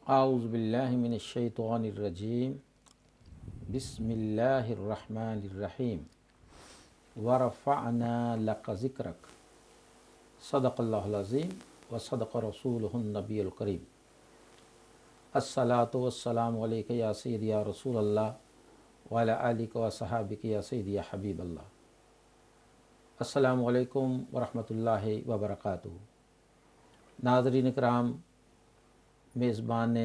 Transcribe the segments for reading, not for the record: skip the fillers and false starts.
اعوذ باللہ من الشیطان الرجیم بسم اللہ الرحمن الرحیم ورفعنا لک ذکرک صدق اللہ العظیم وصدق رسولہ النبی الکریم الصلاۃ والسلام علیک یا سیدی یا رسول اللہ وعلی آلک وصحابک یا سیدی یا حبیب اللہ۔ السلام علیکم ورحمۃ اللہ وبرکاتہ۔ ناظرین کرام، میزبان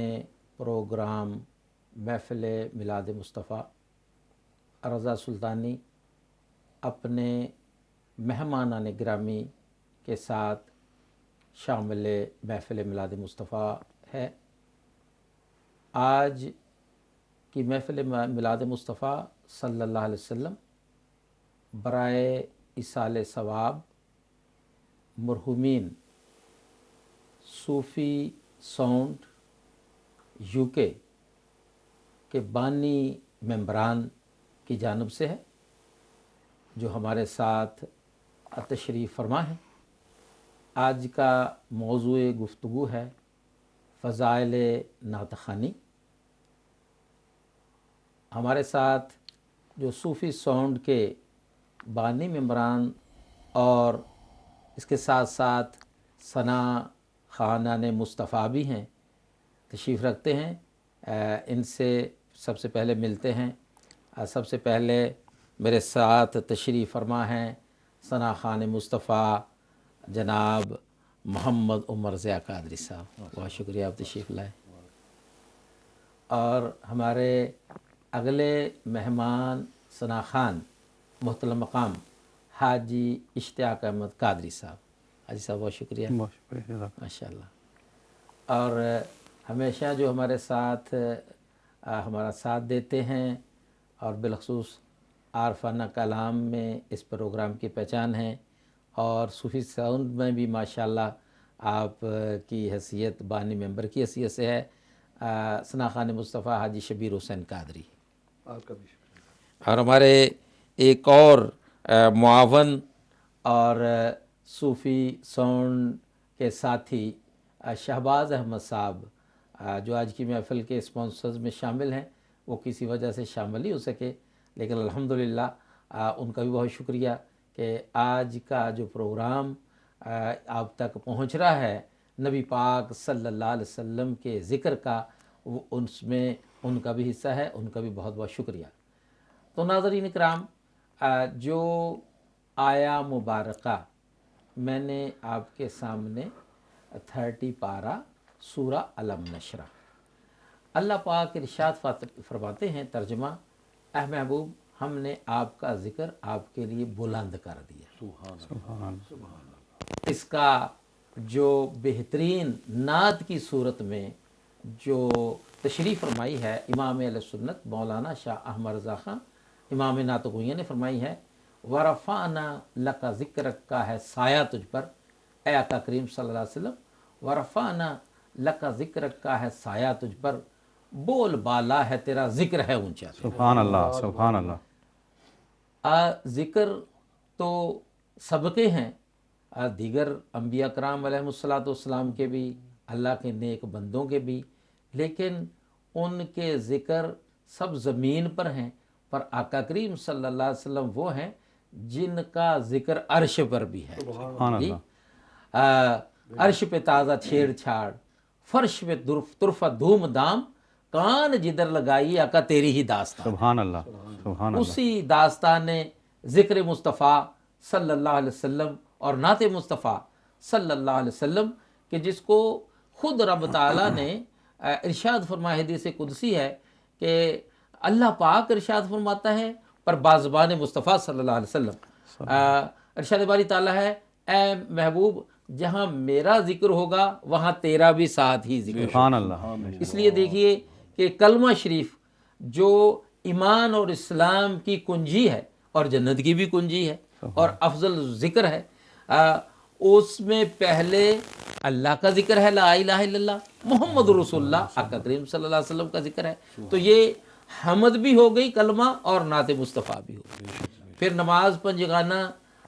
پروگرام محفل میلاد مصطفیٰ رضا سلطانی اپنے مہمانان گرامی کے ساتھ شامل محفل میلاد مصطفیٰ ہے۔ آج کی محفل میلاد مصطفیٰ صلی اللہ علیہ وسلم برائے ایصال ثواب مرحومین صوفی ساؤنڈ UK کے بانی ممبران کی جانب سے ہے، جو ہمارے ساتھ تشریف فرما ہے۔ آج کا موضوع گفتگو ہے فضائل نعت خوانی۔ ہمارے ساتھ جو صوفی ساؤنڈ کے بانی ممبران اور اس کے ساتھ ساتھ ثنا خانان مصطفیٰ بھی ہیں، تشریف رکھتے ہیں۔ ان سے سب سے پہلے ملتے ہیں۔ سب سے پہلے میرے ساتھ تشریف فرما ہیں ثنا خان مصطفیٰ جناب محمد عمر ضیاء قادری صاحب۔ بہت شکریہ آپ تشریف لائے۔ اور ہمارے اگلے مہمان ثنا خان محترم مقام حاجی اشتیاق احمد قادری صاحب۔ حاجی صاحب بہت شکریہ، ماشاء اللہ۔ اور ہمیشہ جو ہمارے ساتھ ہمارا ساتھ دیتے ہیں اور بالخصوص عارفانہ کلام میں اس پروگرام کی پہچان ہے، اور صوفی ساؤنڈ میں بھی ماشاءاللہ آپ کی حیثیت بانی ممبر کی حیثیت سے ہے، ثنا خان مصطفیٰ حاجی شبیر حسین قادری۔ آپ کا بھی شکریہ۔ اور ہمارے ایک اور معاون اور صوفی ساؤنڈ کے ساتھی شہباز احمد صاحب، جو آج کی محفل کے اسپانسرز میں شامل ہیں، وہ کسی وجہ سے شامل نہیں ہو سکے، لیکن الحمدللہ ان کا بھی بہت شکریہ کہ آج کا جو پروگرام آپ تک پہنچ رہا ہے نبی پاک صلی اللہ علیہ وسلم کے ذکر کا، وہ اس میں ان کا بھی حصہ ہے، ان کا بھی بہت بہت شکریہ۔ تو ناظرین کرام، جو آیا مبارکہ میں نے آپ کے سامنے 30 پارہ سورہ علم نشرہ، اللہ پاک ارشاد فرماتے ہیں، ترجمہ: اے محبوب، ہم نے آپ کا ذکر آپ کے لیے بلند کر دیا۔ سبحان اللہ۔ اس کا جو بہترین نعت کی صورت میں جو تشریف فرمائی ہے امام اہل سنت مولانا شاہ احمد رضا خان امام نعت گوئیہ نے فرمائی ہے، ورفعنا لک ذکرک کا ہے سایہ تجھ پر، اے آقا کریم صلی اللہ علیہ وسلم، ورفعنا لک ذکرک کا ہے سایہ تجھ پر، بول بالا ہے تیرا ذکر ہے اونچا۔ سبحان اللہ، سبحان اللہ۔ ذکر تو سب کے ہیں، دیگر انبیاء کرام علیہ السلام کے بھی، اللہ کے نیک بندوں کے بھی، لیکن ان کے ذکر سب زمین پر ہیں، پر آقا کریم صلی اللہ علیہ وسلم وہ ہیں جن کا ذکر عرش پر بھی ہے۔ سبحان اللہ۔ عرش پہ تازہ چھیڑ چھاڑ، فرش پہ طرف دھوم دھام، کان جدھر لگائی آقا تیری ہی داستان۔ سبحان اللہ، سبحان اللہ۔ اسی داستان ذکر مصطفیٰ صلی اللہ علیہ وسلم اور نعت مصطفیٰ صلی اللہ علیہ وسلم کہ جس کو خود رب تعالیٰ نے ارشاد فرمایا، حدیث قدسی ہے کہ اللہ پاک ارشاد فرماتا ہے پر بازبان مصطفیٰ صلی اللہ علیہ وسلم، ارشاد باری تعالیٰ ہے، اے محبوب، جہاں میرا ذکر ہوگا وہاں تیرا بھی ساتھ ہی ذکر ہوگا۔ سبحان اللہ۔ اس لیے دیکھیے کہ کلمہ شریف جو ایمان اور اسلام کی کنجی ہے اور جنت کی بھی کنجی ہے اور افضل ذکر ہے، اس میں پہلے اللہ کا ذکر ہے، لا الہ الا اللہ، محمد رسول اللہ، آقا کریم صلی اللہ علیہ وسلم کا ذکر ہے، تو یہ حمد بھی ہو گئی کلمہ اور نعت مصطفیٰ بھی ہو گئی۔ پھر نماز پنجگانہ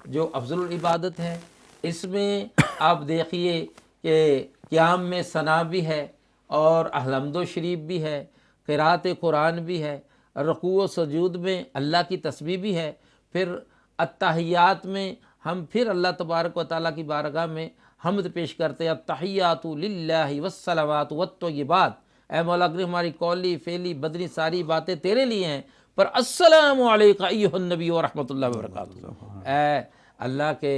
جو افضل العبادت ہے، اس میں آپ دیکھیے کہ قیام میں ثنا بھی ہے اور الحمد شریف بھی ہے، قرات قرآن بھی ہے، رکوع و سجود میں اللہ کی تسبیح بھی ہے، پھر التحیات میں ہم پھر اللہ تبارک و تعالیٰ کی بارگاہ میں حمد پیش کرتے ہیں، التحیات للہ والصلوات والطیبات، اے مولا کریم ہماری قولی فعلی بدنی ساری باتیں تیرے لیے ہیں، پر السلام علیکہ ایھا النبی ورحمۃ اللہ وبرکاتہ، اے اللہ کے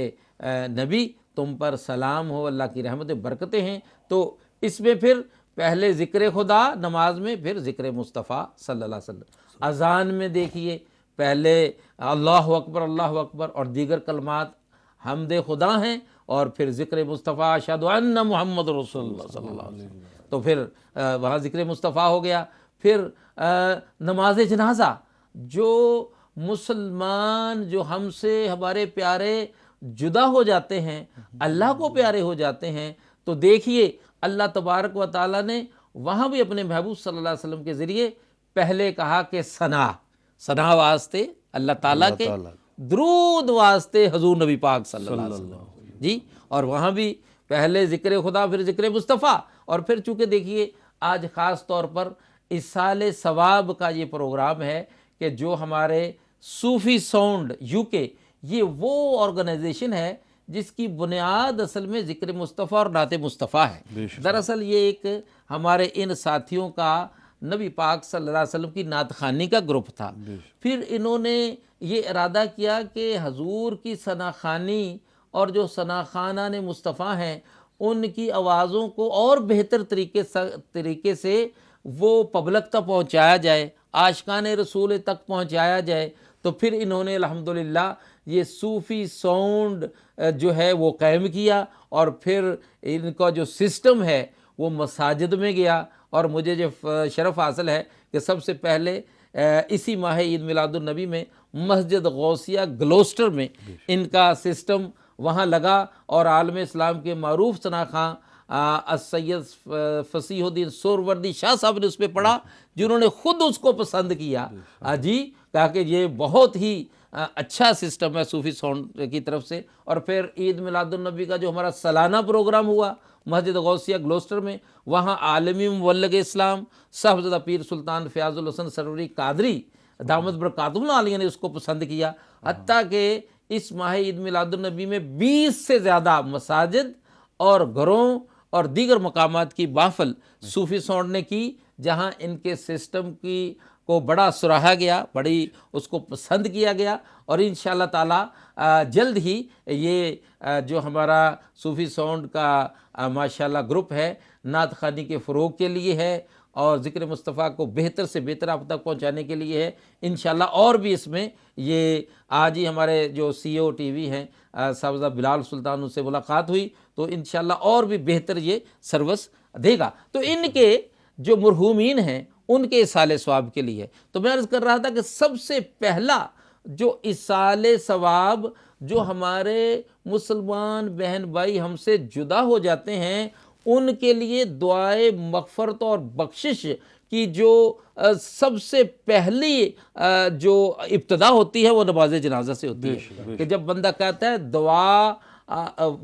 نبی تم پر سلام ہو، اللہ کی رحمتیں برکتیں ہیں۔ تو اس میں پھر پہلے ذکر خدا نماز میں، پھر ذکر مصطفیٰ صلی اللہ علیہ وسلم۔ اذان میں دیکھیے پہلے اللہ اکبر اور دیگر کلمات حمد خدا ہیں، اور پھر ذکر مصطفیٰ اشہد ان محمد رسول اللہ صلی اللہ علیہ وسلم، تو پھر وہاں ذکر مصطفیٰ ہو گیا۔ پھر نماز جنازہ، جو مسلمان جو ہم سے ہمارے پیارے جدا ہو جاتے ہیں، اللہ کو پیارے ہو جاتے ہیں، تو دیکھیے اللہ تبارک و تعالیٰ نے وہاں بھی اپنے محبوب صلی اللہ علیہ وسلم کے ذریعے پہلے کہا کہ ثنا واسطے اللہ تعالیٰ کے، درود واسطے حضور نبی پاک صلی اللہ علیہ وسلم جی، اور وہاں بھی پہلے ذکر خدا پھر ذکر مصطفیٰ، اور پھر چونکہ دیکھیے آج خاص طور پر ایصال ثواب کا یہ پروگرام ہے کہ جو ہمارے صوفی ساؤنڈ UK، یہ وہ آرگنائزیشن ہے جس کی بنیاد اصل میں ذکر مصطفیٰ اور نعت مصطفیٰ ہے۔ دراصل یہ ایک ہمارے ان ساتھیوں کا نبی پاک صلی اللہ علیہ وسلم کی نعت خوانی کا گروپ تھا، پھر انہوں نے یہ ارادہ کیا کہ حضور کی ثنا خوانی اور جو ثنا خوانان مصطفیٰ ہیں ان کی آوازوں کو اور بہتر طریقے سے وہ پبلک تک پہنچایا جائے، عاشقان رسول تک پہنچایا جائے، تو پھر انہوں نے الحمدللہ یہ صوفی ساؤنڈ جو ہے وہ قائم کیا، اور پھر ان کا جو سسٹم ہے وہ مساجد میں گیا، اور مجھے جو شرف حاصل ہے کہ سب سے پہلے اسی ماہ عید میلاد النبی میں مسجد غوثیہ گلوسٹر میں ان کا سسٹم وہاں لگا، اور عالم اسلام کے معروف ثنا خواں السید فصیح الدین سہروردی شاہ صاحب نے اس پہ پڑھا، جنہوں نے خود اس کو پسند کیا جی، کہا کہ یہ بہت ہی اچھا سسٹم ہے صوفی ساؤنڈ کی طرف سے۔ اور پھر عید میلاد النبی کا جو ہمارا سالانہ پروگرام ہوا مسجد غوثیہ گلوسٹر میں، وہاں عالمی مبلغ اسلام صاحبزادہ پیر سلطان فیاض الحسن سروری قادری دامت برکاتہم العالیہ نے اس کو پسند کیا، حتیٰ کہ اس ماہ عید میلاد النبی میں 20 سے زیادہ مساجد اور گھروں اور دیگر مقامات کی محفل صوفی ساؤنڈ نے کی، جہاں ان کے سسٹم کی کو بڑا سراہا گیا، بڑی اس کو پسند کیا گیا، اور انشاءاللہ تعالی جلد ہی یہ جو ہمارا صوفی ساؤنڈ کا ماشاءاللہ گروپ ہے نعت خوانی کے فروغ کے لیے ہے، اور ذکر مصطفیٰ کو بہتر سے بہتر آپ تک پہنچانے کے لیے ہے انشاءاللہ۔ اور بھی اس میں یہ آج ہی ہمارے جو CEO TV ہیں صاحبزادہ بلال سلطان، ان سے ملاقات ہوئی، تو انشاءاللہ اور بھی بہتر یہ سروس دے گا۔ تو ان کے جو مرحومین ہیں ان کے ایصال ثواب کے لیے، تو میں عرض کر رہا تھا کہ سب سے پہلا جو ایصال ثواب جو ہمارے مسلمان بہن بھائی ہم سے جدا ہو جاتے ہیں ان کے لیے دعائے مغفرت اور بخشش کی جو سب سے پہلی جو ابتدا ہوتی ہے وہ نماز جنازہ سے ہوتی ہے، کہ جب بندہ کہتا ہے دعا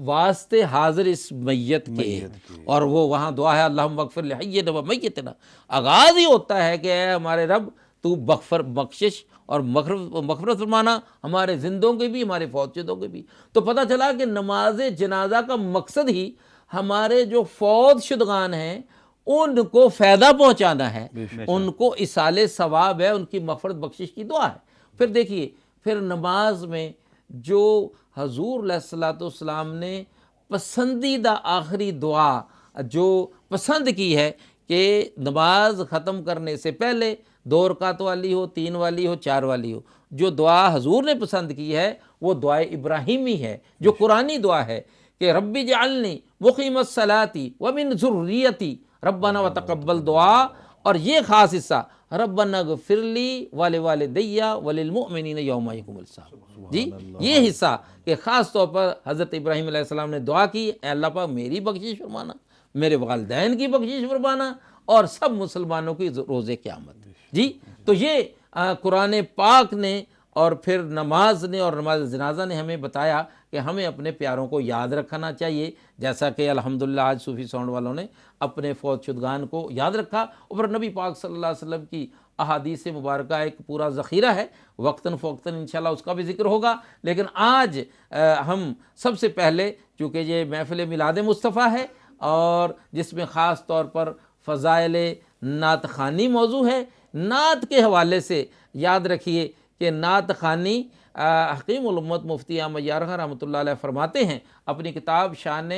واسطے حاضر اس میت کے، اور وہ وہاں دعا ہے اللہم اغفر لحینا و میتنا، آغاز ہی ہوتا ہے کہ اے ہمارے رب تو بخشش اور مغفرت فرمانا ہمارے زندوں کے بھی ہمارے فوت شدوں کے بھی۔ تو پتہ چلا کہ نماز جنازہ کا مقصد ہی ہمارے جو فوت شدگان ہیں ان کو فائدہ پہنچانا ہے، ان کو ایصال ثواب ہے، ان کی مغفرت بخشش کی دعا ہے۔ پھر دیکھیے پھر نماز میں جو حضور علیہ الصلوۃ والسلام نے پسندیدہ آخری دعا جو پسند کی ہے کہ نماز ختم کرنے سے پہلے 2 رکعت والی ہو، 3 والی ہو، 4 والی ہو، جو دعا حضور نے پسند کی ہے وہ دعائے ابراہیمی ہے، جو قرآنی دعا ہے کہ رب اجعلنی مقیم الصلاۃ ومن ذریتی ربنا وتقبل دعا، اور یہ خاص حصہ ربنا اغفر لی ولوالدی وللمؤمنین یوم یقوم الحساب، جی یہ حصہ کہ خاص طور پر حضرت ابراہیم علیہ السلام نے دعا کی، اے اللہ پاک میری بخشش فرمانا، میرے والدین کی بخشش فرمانا، اور سب مسلمانوں کی روز قیامت، جی۔ تو یہ قرآن پاک نے اور پھر نماز نے اور نماز جنازہ نے ہمیں بتایا کہ ہمیں اپنے پیاروں کو یاد رکھنا چاہیے، جیسا کہ الحمدللہ آج صوفی ساؤنڈ والوں نے اپنے فوت شدگان کو یاد رکھا، اور نبی پاک صلی اللہ علیہ وسلم کی احادیث مبارکہ ایک پورا ذخیرہ ہے، وقتاً فوقتاً انشاءاللہ اس کا بھی ذکر ہوگا۔ لیکن آج ہم سب سے پہلے، چونکہ یہ محفل میلاد مصطفیٰ ہے اور جس میں خاص طور پر فضائل نعت خوانی موضوع ہے، نعت کے حوالے سے یاد رکھیے کہ نعت خوانی حکیم الامت مفتی احمد یار خان رحمۃ اللہ علیہ فرماتے ہیں اپنی کتاب شان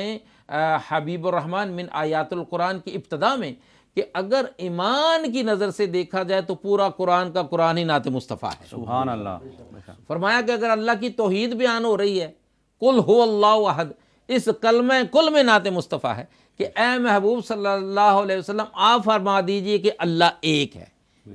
حبیب الرحمن من آیات القرآن کی ابتدا میں کہ اگر ایمان کی نظر سے دیکھا جائے تو پورا قرآن کا قرآن ہی نعت مصطفیٰ ہے۔ سبحان اللہ۔ فرمایا کہ اگر اللہ کی توحید بیان ہو رہی ہے، قل هو اللہ احد، اس کلمہ کل میں نعت مصطفیٰ ہے کہ اے محبوب صلی اللہ علیہ وسلم آپ فرما دیجئے کہ اللہ ایک ہے۔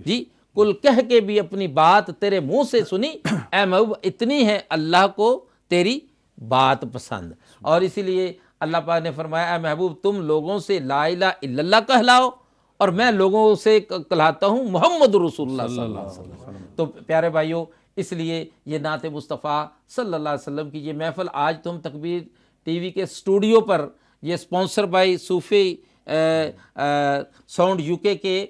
جی کل کہہ کے بھی اپنی بات تیرے منہ سے سنی، اے محبوب اتنی ہے اللہ کو تیری بات پسند، اور اسی لیے اللہ پاک نے فرمایا اے محبوب تم لوگوں سے لا الہ الا اللہ کہلاؤ اور میں لوگوں سے کہلاتا ہوں محمد رسول اللہ صلی اللہ علیہ وسلم۔ تو پیارے بھائیوں، اس لیے یہ نعت مصطفیٰ صلی اللہ علیہ وسلم کی یہ محفل آج تم تکبیر ٹی وی کے اسٹوڈیو پر، یہ sponsor by Sufi sound U K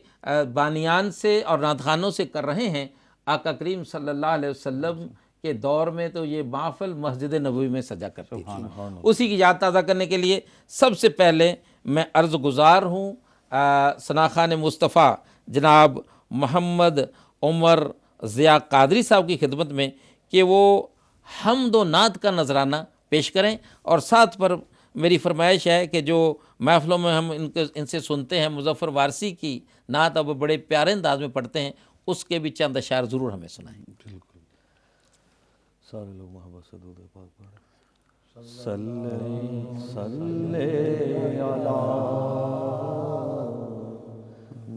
بانیان سے اور نعت خوانوں سے کر رہے ہیں۔ آقا کریم صلی اللہ علیہ وسلم کے دور میں تو یہ محفل مسجد نبوی میں سجا کرتی تھی، اسی کی یاد تازہ کرنے کے لیے سب سے پہلے میں عرض گزار ہوں ثناخان مصطفیٰ جناب محمد عمر ضیاء قادری صاحب کی خدمت میں کہ وہ حمد و نعت کا نذرانہ پیش کریں، اور ساتھ پر میری فرمائش ہے کہ جو محفلوں میں ہم ان سے سنتے ہیں مظفر وارثی کی نعت اب بڑے پیارے انداز میں پڑھتے ہیں، اس کے بھی چند اشعار ضرور ہمیں سنائیں۔ بالکل، سارے لوگ محبت سے درود پاک پڑھیں۔ صلی صلی علی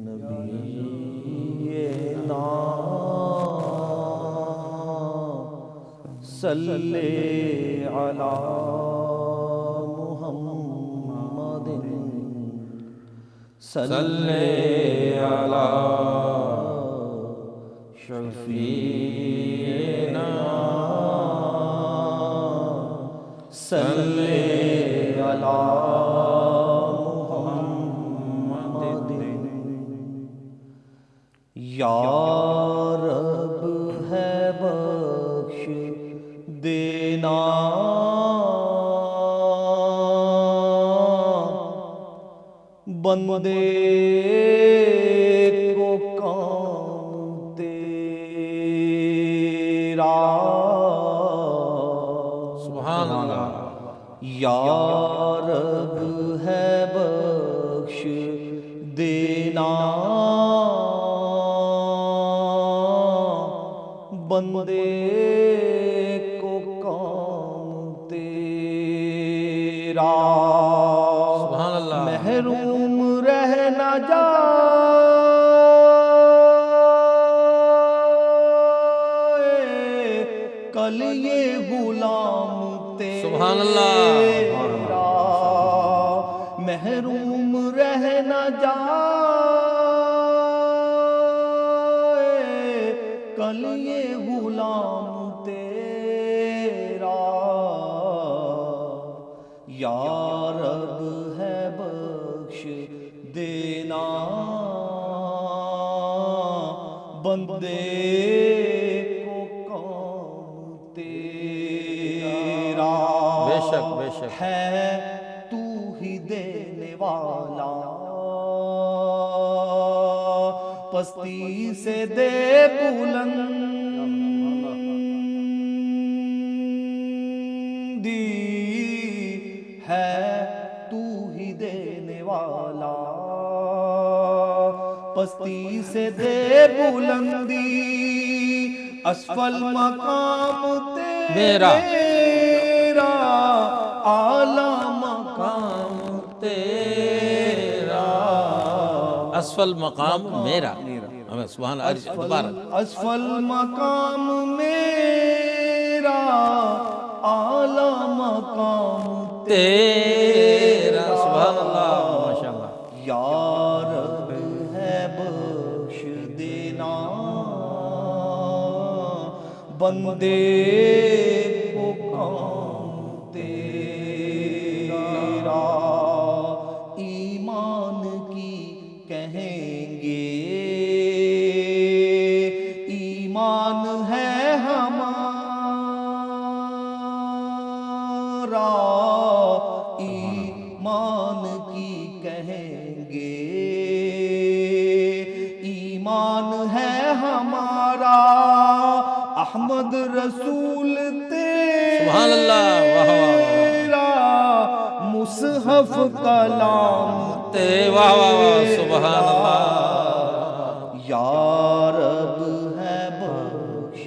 نبینا صلی علی محمد صلی علی شفیعنا صلی علی محمد یا رب ہے بخش دینا بندے کو کام تیرا سبحان اللہ۔ یا رب ہے بخش دینا بندے کو کام تیرا سبحان اللہ۔ محروم رہ نہ جائے کل یہ غلام تیرا، سبحان اللہ۔ محروم رہ نہ جائے کل یہ غلام تیرا، یا رب ہے بخش دینا بندے کو کام تیرا، بے شک بے شک ہے تو ہی دینے والا، پستی سے دے بلندی، ہے تو ہی دینے والا، پستی سے دے بلندی، اسفل مقام میرا، تیرا اعلیٰ مقام تیرا، اسفل مقام میرا، سبحان اللہ۔ اسفل مقام میرا اعلیٰ مقام تیرا، سبحان اللہ، ماشاء اللہ۔ یا رب ہے بخش دینا بندے کو کام گے ایمان ہے ہمارا احمد رسول سبحان اللہ، واہ واہ تیرا مصحف کلام واہ واہ واہ، سبحان اللہ، یا رب ہے بخش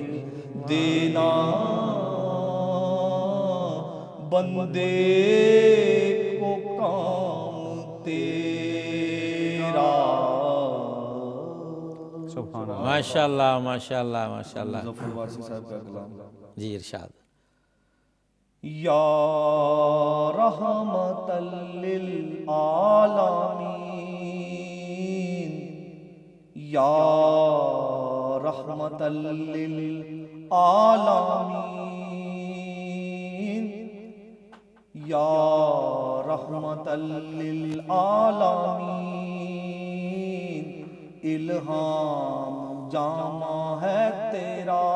دینا بندے کو کام تیرا. سبحان اللہ. ماشاء اللہ ماشاء اللہ ماشاء اللہ. ظفر وارثی صاحب کا کلام. جی ارشاد. یا رحمت للعالمین یا رحمت للعالمین یا رحمت للعالمین الہام جامع ہے تیرا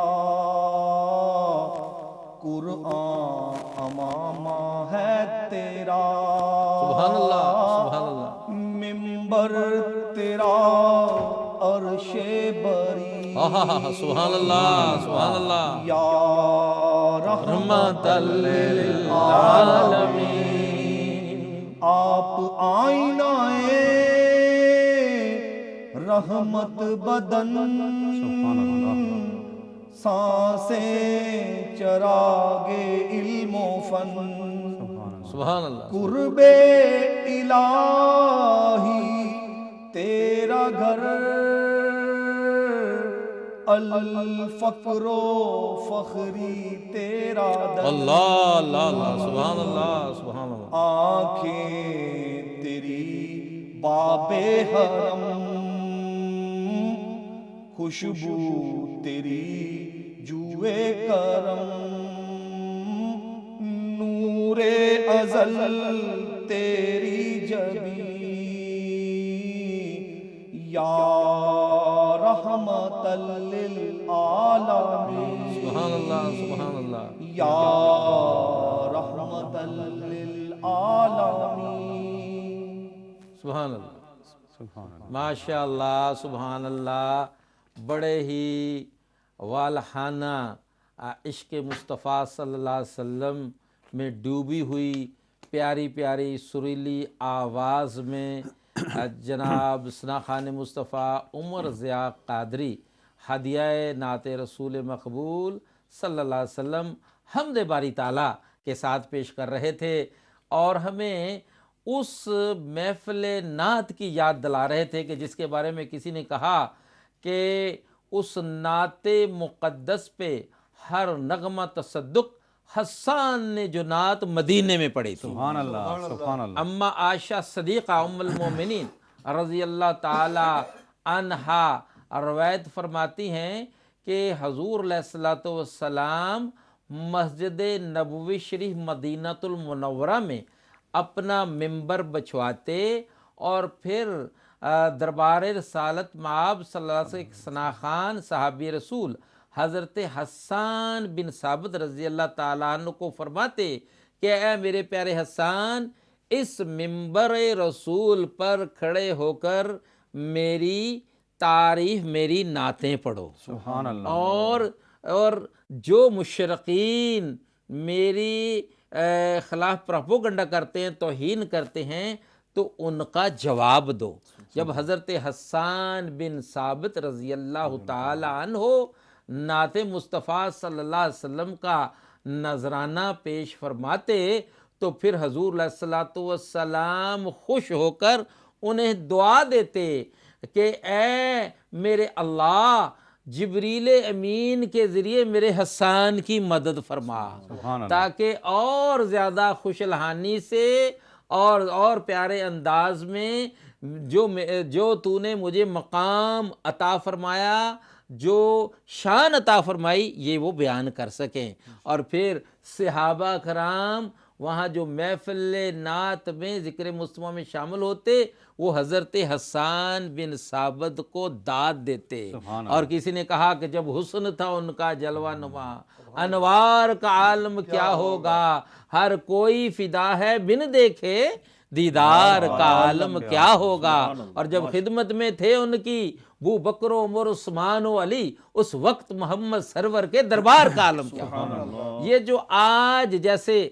قرآن امامہ ہے تیرا. سبحان اللہ سبحان اللہ. ممبر تیرا عرش بری. سبحان اللہ سبحان اللہ. یا رحمت للعالمین آپ آئینہ رحمت بدن سبحان اللہ. سانسیں چراغ علم و فن. سبحان اللہ. قرب الہی تیرا گھر الفقر و فخری تیرا در. اللہ اللہ اللہ. سبحان اللہ سبحان اللہ. آنکھیں تیری باب حرم خوشبو تیری جوئے کرم نور ازل تیری جبی یا رحمت للعالمین. سبحان اللہ سبحان اللہ. یا رحمت للعالمین. سبحان اللہ سبحان اللہ. ماشاء اللہ سبحان اللہ. بڑے ہی والہانہ عشق مصطفیٰ صلی اللہ علیہ وسلم میں ڈوبی ہوئی پیاری پیاری سریلی آواز میں جناب ثنا خان مصطفیٰ عمر ضیاء قادری ہدیہ نعت رسول مقبول صلی اللہ علیہ وسلم حمد باری تعالیٰ کے ساتھ پیش کر رہے تھے اور ہمیں اس محفل نعت کی یاد دلا رہے تھے کہ جس کے بارے میں کسی نے کہا کہ اس نعت مقدس پہ ہر نغمہ تصدق حسان نے جو نعت مدینے میں پڑھی تھی. سبحان اللہ سبحان اللہ. اما عائشہ صدیقہ ام المومنین رضی اللہ تعالی عنہا روایت فرماتی ہیں کہ حضور علیہ الصلوۃ والسلام مسجد نبوی شریف مدینہ المنورہ میں اپنا ممبر بچھواتے اور پھر دربار رسالت مآب صلی اللہ علیہ وسلم ثنا خان صحابی رسول حضرت حسان بن ثابت رضی اللہ تعالیٰ عنہ کو فرماتے کہ اے میرے پیارے حسان اس ممبر رسول پر کھڑے ہو کر میری تعریف میری نعتیں پڑھو. سبحان اللہ. اور جو مشرقین میری خلاف پروپیگنڈا کرتے ہیں توہین کرتے ہیں تو ان کا جواب دو. جب حضرت حسان بن ثابت رضی اللہ تعالی عنہ نعت مصطفیٰ صلی اللہ علیہ وسلم کا نذرانہ پیش فرماتے تو پھر حضور علیہ الصلوۃ والسلام خوش ہو کر انہیں دعا دیتے کہ اے میرے اللہ جبریل امین کے ذریعے میرے حسان کی مدد فرما تاکہ اور زیادہ خوش الحانی سے اور پیارے انداز میں جو تو نے مجھے مقام عطا فرمایا جو شان عطا فرمائی یہ وہ بیان کر سکیں. اور پھر صحابہ کرام وہاں جو محفل نعت میں ذکر مصطفیٰ میں شامل ہوتے وہ حضرت حسان بن ثابت کو داد دیتے. اور کسی نے کہا کہ جب حسن تھا ان کا جلوہ نما انوار کا عالم کیا ہوگا ہر کوئی فدا ہے بن دیکھے دیدار کا عالم کیا ہوگا۔ اور جب خدمت میں تھے ان کی ابو بکر و عمر عثمان و علی، اس وقت محمد سرور کے دربار کا عالم کیا ہوگا۔ یہ جو آج جیسے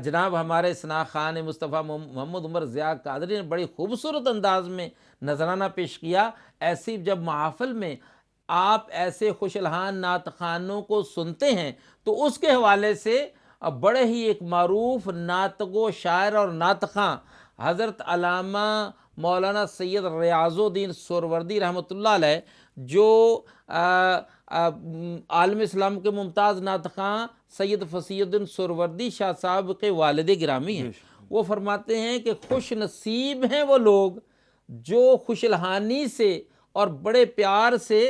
جناب ہمارے ثنا خان مصطفیٰ محمد عمر ضیاء قادری نے بڑی خوبصورت انداز میں نذرانہ پیش کیا، ایسی جب محافل میں آپ ایسے خوش الحان نعت خوانوں کو سنتے ہیں تو اس کے حوالے سے بڑے ہی ایک معروف نعت گو شاعر اور نعت خواں حضرت علامہ مولانا سید ریاض الدین سہروردی رحمۃ اللہ علیہ، جو عالم اسلام کے ممتاز نعت خواں سید فصیح الدین سہروردی شاہ صاحب کے والد گرامی ہیں، وہ فرماتے ہیں کہ خوش نصیب ہیں وہ لوگ جو خوش الحانی سے اور بڑے پیار سے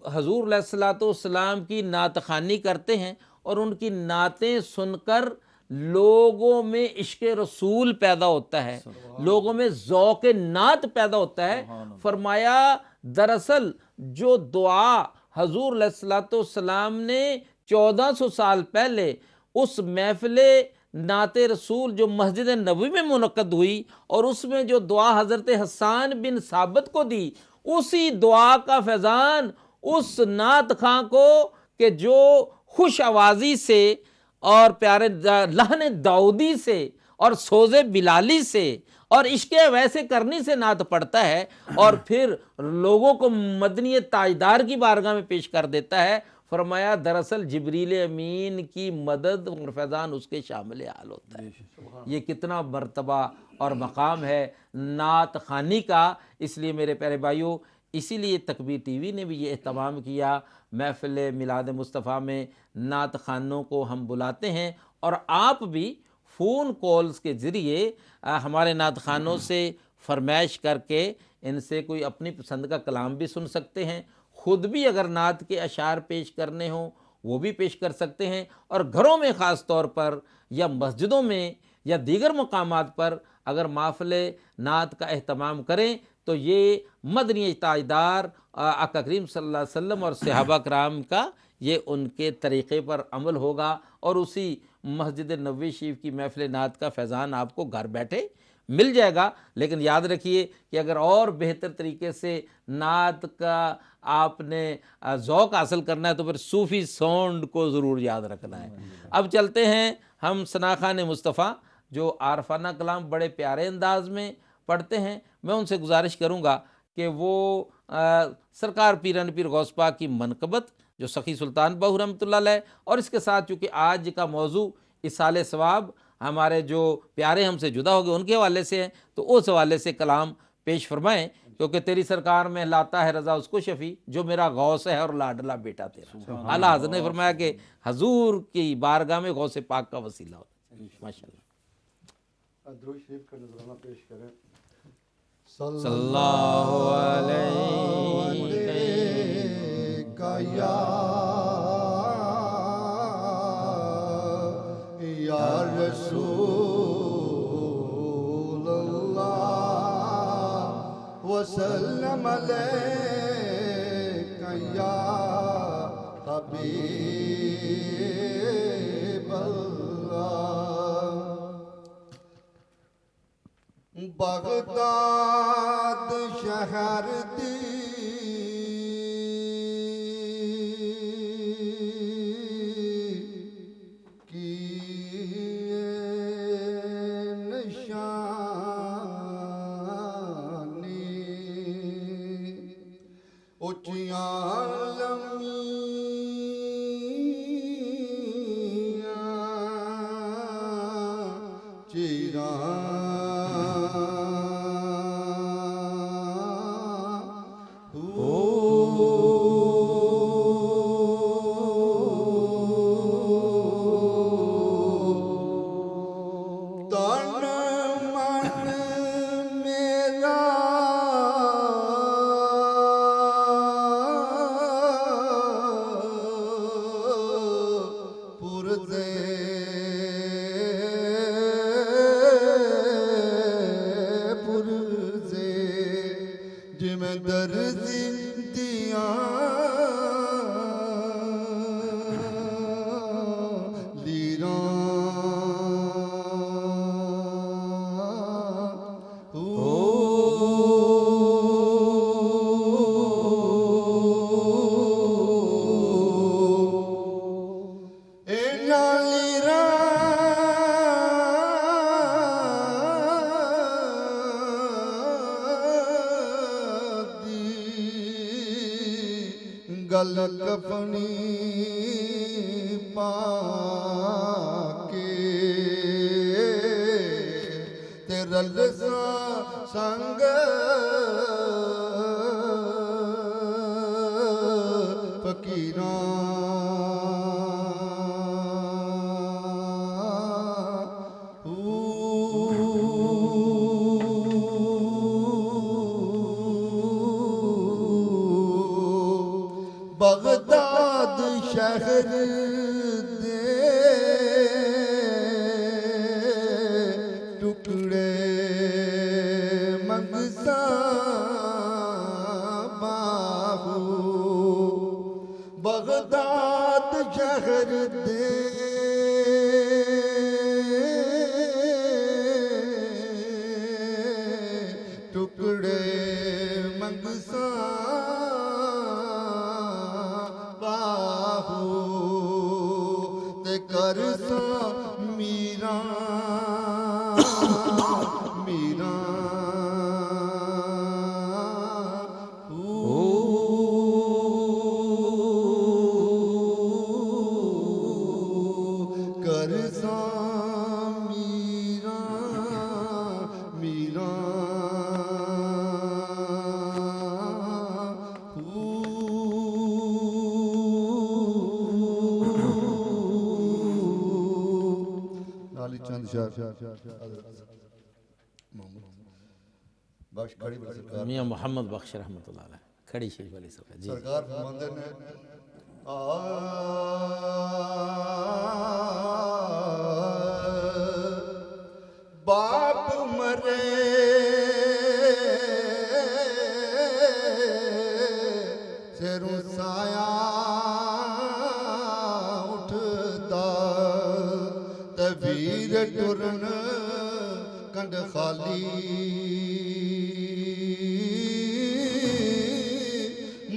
حضور علیہ الصلوۃ والسلام کی نعت خوانی کرتے ہیں، اور ان کی نعتیں سن کر لوگوں میں عشق رسول پیدا ہوتا ہے، لوگوں میں ذوق نعت پیدا ہوتا ہے۔ فرمایا دراصل جو دعا حضور علیہ الصلوۃ والسلام نے 1400 سال پہلے اس محفل نعت رسول جو مسجد نبوی میں منعقد ہوئی اور اس میں جو دعا حضرت حسان بن ثابت کو دی، اسی دعا کا فیضان اس نعت خواں کو کہ جو خوش آوازی سے اور پیارے لحن داؤدی سے اور سوز بلالی سے اور عشق ویسے کرنی سے نعت پڑھتا ہے اور پھر لوگوں کو مدنی تاجدار کی بارگاہ میں پیش کر دیتا ہے، فرمایا دراصل جبریل امین کی مدد اور فیضان اس کے شامل حال ہوتا ہے۔ یہ کتنا مرتبہ اور مقام ہے نعت خوانی کا۔ اس لیے میرے پیارے بھائیوں، اسی لیے تکبیر ٹی وی نے بھی یہ اہتمام کیا، محفل میلاد مصطفیٰ میں نعت خوانوں کو ہم بلاتے ہیں، اور آپ بھی فون کالز کے ذریعے ہمارے نعت خوانوں سے فرمائش کر کے ان سے کوئی اپنی پسند کا کلام بھی سن سکتے ہیں، خود بھی اگر نعت کے اشعار پیش کرنے ہوں وہ بھی پیش کر سکتے ہیں، اور گھروں میں خاص طور پر یا مسجدوں میں یا دیگر مقامات پر اگر محفل نعت کا اہتمام کریں تو یہ مدنی تاجدار آقا کریم صلی اللہ علیہ وسلم اور صحابہ کرام کا یہ ان کے طریقے پر عمل ہوگا، اور اسی مسجد نبوی شریف کی محفل نعت کا فیضان آپ کو گھر بیٹھے مل جائے گا۔ لیکن یاد رکھیے کہ اگر اور بہتر طریقے سے نعت کا آپ نے ذوق حاصل کرنا ہے تو پھر صوفی ساؤنڈ کو ضرور یاد رکھنا ہے۔ اب چلتے ہیں ہم ثنا خان مصطفیٰ جو عارفانہ کلام بڑے پیارے انداز میں پڑھتے ہیں، میں ان سے گزارش کروں گا کہ وہ سرکار پیران پیر غوث پاک کی منقبت جو سخی سلطان بہو رحمۃ اللہ علیہ، اور اس کے ساتھ چونکہ آج کا موضوع اصال ثواب ہمارے جو پیارے ہم سے جدا ہو گئے ان کے حوالے سے ہے، تو اس حوالے سے کلام پیش فرمائیں، کیونکہ تیری سرکار میں لاتا ہے رضا اس کو شفیع جو میرا غوث ہے اور لاڈلا بیٹا تیرا۔ اعلیٰ حضرت نے فرمایا کہ حضور کی بارگاہ میں غوث پاک کا وسیلہ ہوتا ہے۔ ماشاء اللہ، درود شریف کا نذرانہ پیش کریں۔ صلی اللہ علیہ یا رسول اللہ وسلم علیک یا حبیب اللہ۔ بغداد شہر دی گل کفنی پا کے تے رل سنگ بغداد شہر دے ٹکڑے منگساں باہو بغداد شہر دے ٹکڑے منگساں کرساں میراں بخش کھڑی بڑی سرکار میاں محمد بخش رحمۃ اللہ علیہ کھڑی شریف والی سرکار جی سرکار فرماندے نے باپ مرے سروں سایہ اٹھدا تے ویر ٹرن کنڈ خالی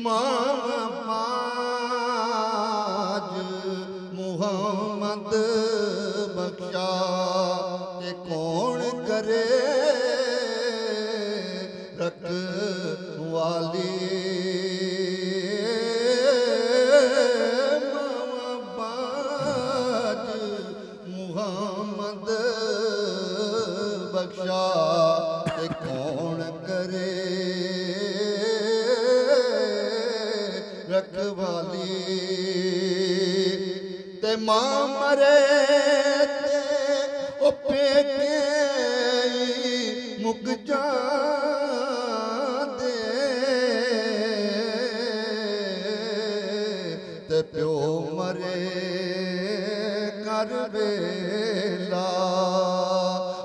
ماج محمد بخشا تے کون کرے رکھوالی باج محمد بخشا تے کون کرے رکھوالی تے ماں مرے تے او پیکے مک جاندے تے پیو مرے کر ویلا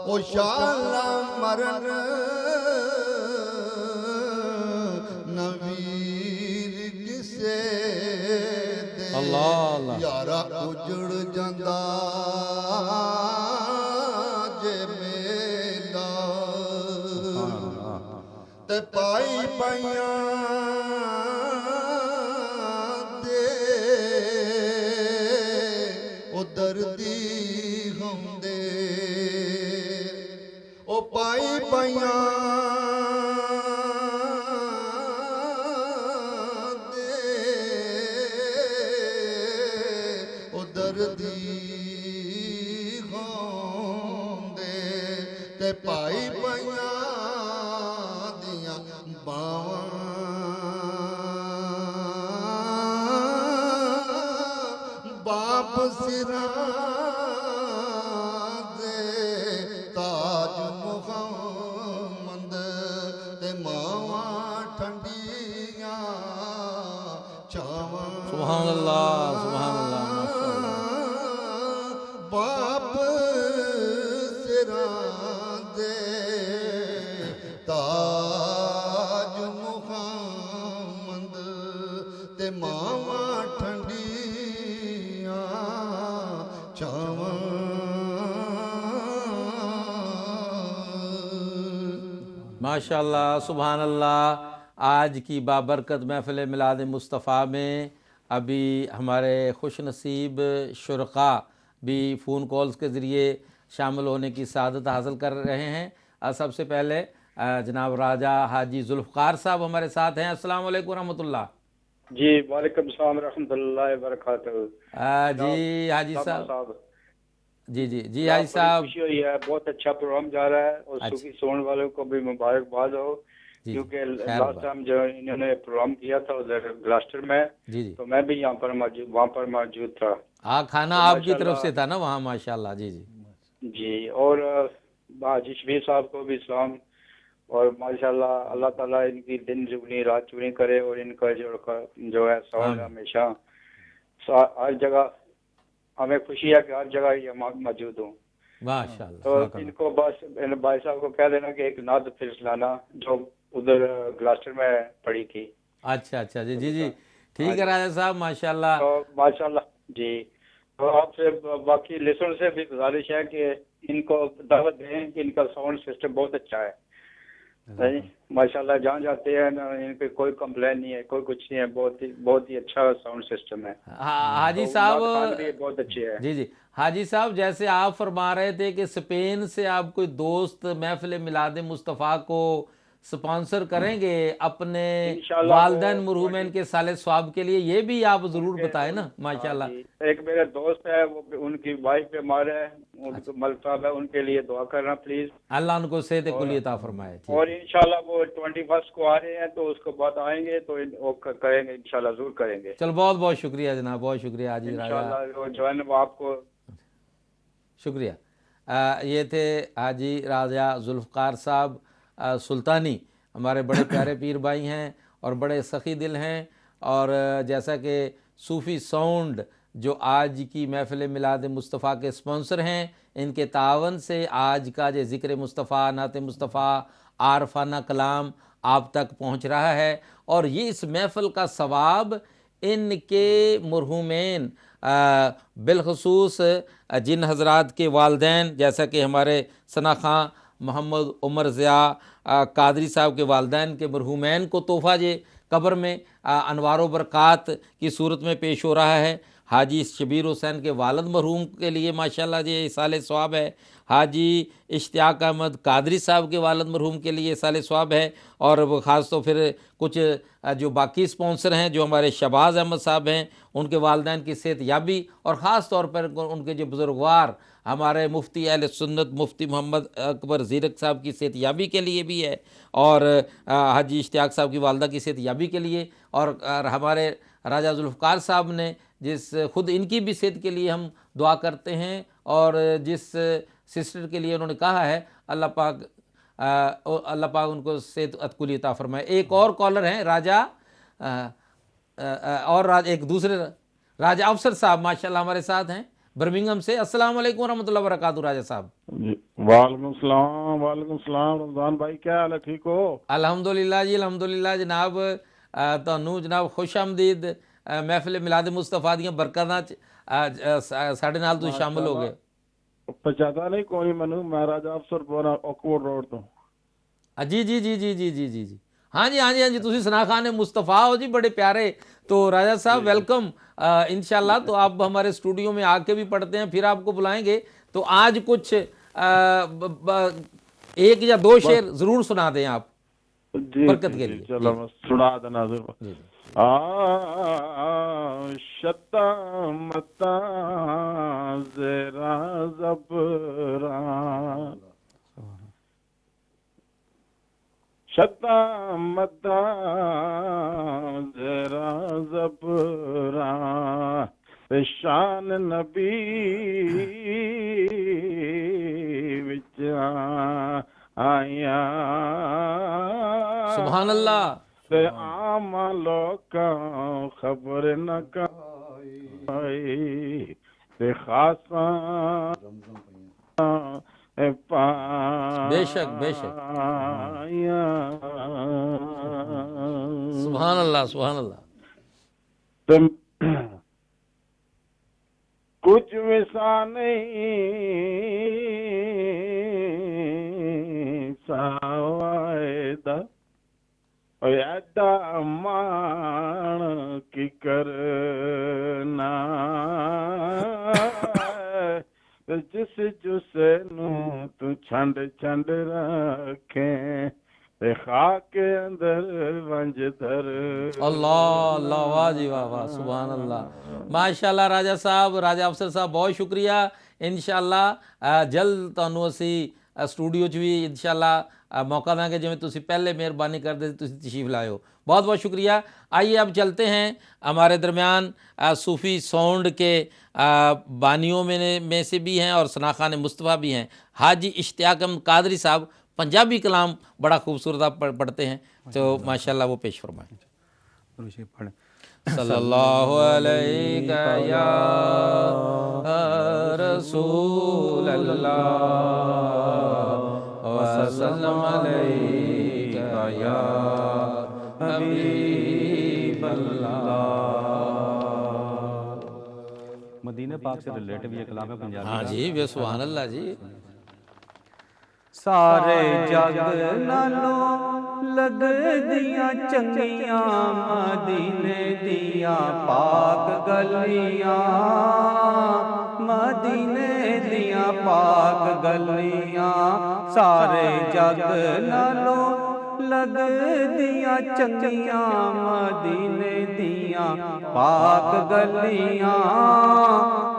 او شالا مرن نویر کسے دے اللہ یارا اجڑ جاندہ جے میلا تے پائی پائیاں دے او دردی ہوندے او پائی پائیاں دردی ہوندے تے پائی پائیاں دیاں باواں باپ سراں دے تاج محمد تے ماواں ٹھنڈیاں چھاواں سبحان اللہ سبحان اللہ باپ سراں دے تاج محمد تے ماواں ٹھنڈیاں چھاواں ماشاءاللہ سبحان اللہ۔ آج کی بابرکت محفل میلاد مصطفیٰ میں ابھی ہمارے خوش نصیب شرکاء بھی فون کالز کے ذریعے شامل ہونے کی سعادت حاصل کر رہے ہیں۔ سب سے پہلے جناب راجہ حاجی ذوالفقار صاحب ہمارے ساتھ ہیں۔ السلام علیکم ورحمۃ اللہ۔ جی وعلیکم السلام ورحمۃ اللہ وبرکاتہ. جی حاجی صاحب. صاحب جی جی جی جناب حاجی بڑی صاحب. خوشی ہوئی ہے, بہت اچھا پروگرام جا رہا ہے, اور اچھا. صوفی سون والوں کو بھی مبارکباد ہو, جی کیونکہ خیر لاسٹ بات. ٹائم جو انہوں نے پروگرام کیا تھا ادھر گلاسٹر میں, جی جی تو میں بھی یہاں پر وہاں پر موجود تھا. کھانا تو آپ کی طرف ماشاءاللہ سے تھا نا وہاں, ماشاءاللہ. جی جی جی, اور حاجی شبیر صاحب کو بھی سلام, اور ماشاءاللہ اللہ تعالیٰ ان کی دن دگنی رات چگنی کرے, اور ان کا جو ہے ساؤنڈ آمین. ہمیشہ ہر جگہ, ہمیں خوشی ہے کہ ہر جگہ یہ موجود ہوں. ماشاءاللہ. تو ان کو بس بھائی صاحب کو کہہ دینا کہ ایک نعت پھر سنانا جو ادھر گلاسٹر میں پڑی تھی. اچھا اچھا. جی جی جی ٹھیک ہے راجہ صاحب, ماشاءاللہ. تو ماشاءاللہ جی, تو آپ سے باقی لسنر سے بھی گزارش ہے کہ ان کو دعوت دیں کہ ان کا ساؤنڈ سسٹم بہت اچھا ہے. ماشاءاللہ جہاں جاتے ہیں ان پہ کوئی کمپلین نہیں ہے, کوئی کچھ نہیں ہے, بہت ہی اچھا ساؤنڈ سسٹم ہے. حاجی تو صاحب. نعت خوان بھی بہت اچھی ہے. جی جی حاجی صاحب, جیسے آپ فرما رہے تھے کہ اسپین سے آپ کوئی دوست محفل میلاد مصطفیٰ کو سپانسر کریں گے اپنے انشاءاللہ والدین وہ مرحومین کے سال ثواب کے لیے, یہ بھی آپ ضرور بتائیں نا. ماشاءاللہ. جی, ایک میرے دوست ہے, وہ ان کی وائف بیمار ہے, ملک صاحب ہے, ان کے لیے دعا کرنا پلیز. اللہ ان کو صحت کلی عطا فرمائے. اور انشاءاللہ وہ 21 کو آ رہے ہیں, تو اس کو بعد آئیں گے تو وہ کریں گے, انشاءاللہ ضرور کریں گے. چلو بہت بہت شکریہ جناب, بہت شکریہ حاجی راجہ. انشاءاللہ وہ جو ہے نا وہ آپ کو شکریہ. یہ تھے حاجی راجہ ذوالفقار صاحب سلطانی, ہمارے بڑے پیارے پیر بھائی ہیں اور بڑے سخی دل ہیں. اور جیسا کہ صوفی ساؤنڈ جو آج کی محفل میلاد مصطفیٰ کے اسپانسر ہیں, ان کے تعاون سے آج کا جو ذکر مصطفیٰ, نعت مصطفیٰ, عارفانہ کلام آپ تک پہنچ رہا ہے. اور یہ اس محفل کا ثواب ان کے مرحومین بالخصوص جن حضرات کے والدین, جیسا کہ ہمارے ثنا خاں محمد عمر ضیاء قادری صاحب کے والدین کے مرحومین کو تحفہ یہ قبر میں انوار و برکات کی صورت میں پیش ہو رہا ہے. حاجی شبیر حسین کے والد مرحوم کے لیے ماشاءاللہ یہ سال ثواب ہے. حاجی اشتیاق احمد قادری صاحب کے والد مرحوم کے لیے سال ثواب ہے. اور وہ خاص طور پھر کچھ جو باقی اسپانسر ہیں جو ہمارے شہباز احمد صاحب ہیں, ان کے والدین کی صحت یابی, اور خاص طور پر ان کے جو بزرگوار ہمارے مفتی اہل سنت مفتی محمد اکبر زیرک صاحب کی صحت یابی کے لیے بھی ہے, اور حاجی اشتیاق صاحب کی والدہ کی صحت یابی کے لیے, اور ہمارے راجہ ذوالفقار صاحب نے جس خود ان کی بھی صحت کے لیے ہم دعا کرتے ہیں, اور جس سسٹر کے لیے انہوں نے کہا ہے, اللہ پاک ان کو صحت کلی عطا فرمائے. ایک اور کالر ہیں راجہ اور ایک دوسرے راجہ افسر صاحب ماشاءاللہ ہمارے ساتھ ہیں برمنگھم سے. السلام علیکم ورحمۃ اللہ وبرکاتہ راجہ صاحب. جی وعلیکم السلام. وعلیکم السلام. رمضان بھائی کیا حال ہے, ٹھیک ہو؟ الحمدللہ جی الحمدللہ جناب. تہنوں جناب خوش آمدید محفل میلاد مصطفیٰ دیاں برکتاں ساڈے نال تسی شامل ہو گئے. پچھاتا نہیں کوئی مینوں, میں راجہ افسر بورا اوکوڈ روڈ تو. جی جی جی جی جی جی جی جی ہاں جی ہاں جی ہاں جی, تسی ثنا خان مصطفیٰ ہو جی, بڑے پیارے. تو راجہ صاحب ویلکم انشاءاللہ. تو آپ ہمارے اسٹوڈیو میں آ کے بھی پڑھتے ہیں, پھر آپ کو بلائیں گے. تو آج کچھ ایک یا دو شعر ضرور سنا دیں آپ جی برکت کے جی لیے. چلو میں سنا دینا. جی شتا متا زیرا زبران, شتا متا زیرا زبران, شان نبی وچ آیا سبحان اللہ. تے عام لوکاں خبر نہ کائی, تے خاصاں بے شک بے شک. سبحان اللہ سبحان اللہ. کچھ وسا نہیں ساوائدہ, ایڈا مان کی کرنا, جس جس نو تو چھنڈ چھنڈ رکھیں, خاک کے اندر ونج در اللہ اللہ، واہ جی واہ واہ، سبحان اللہ، ماشاءاللہ راجہ صاحب، راجہ افسر صاحب بہت شکریہ۔ انشاءاللہ جلد تانوں اسی سٹوڈیو 'ਚ بھی انشاءاللہ موقع دیں گے، جویں تسی پہلے مہربانی کردے تسی تشریف لائے ہو، بہت بہت شکریہ۔ آئیے اب چلتے ہیں ہمارے درمیان صوفی ساؤنڈ کے بانیوں میں سے بھی ہیں اور ثنا خان مصطفیٰ بھی ہیں، حاجی اشتیاق احمد قادری صاحب پنجابی کلام بڑا خوبصورت آپ پڑھتے ہیں، تو ماشاءاللہ وہ پیش فرمائیں۔ شریف پڑھیں۔ صلی اللہ علیہ یا رسول اللہ وسلم علیہ یا حبیب اللہ۔ مدینہ پاک سے ریلیٹو یہ کلام ہے پنجابی ہاں کا۔ جی بے سبحان اللہ جی۔ سارے جگ نالوں لگ دیاں چنگیاں مدینے دیاں پاک گلیاں، مدینے دیاں پاک گلیاں، سارے جگ نالوں لگ دیاں چنگیاں مدینے دیاں پاک گلیاں،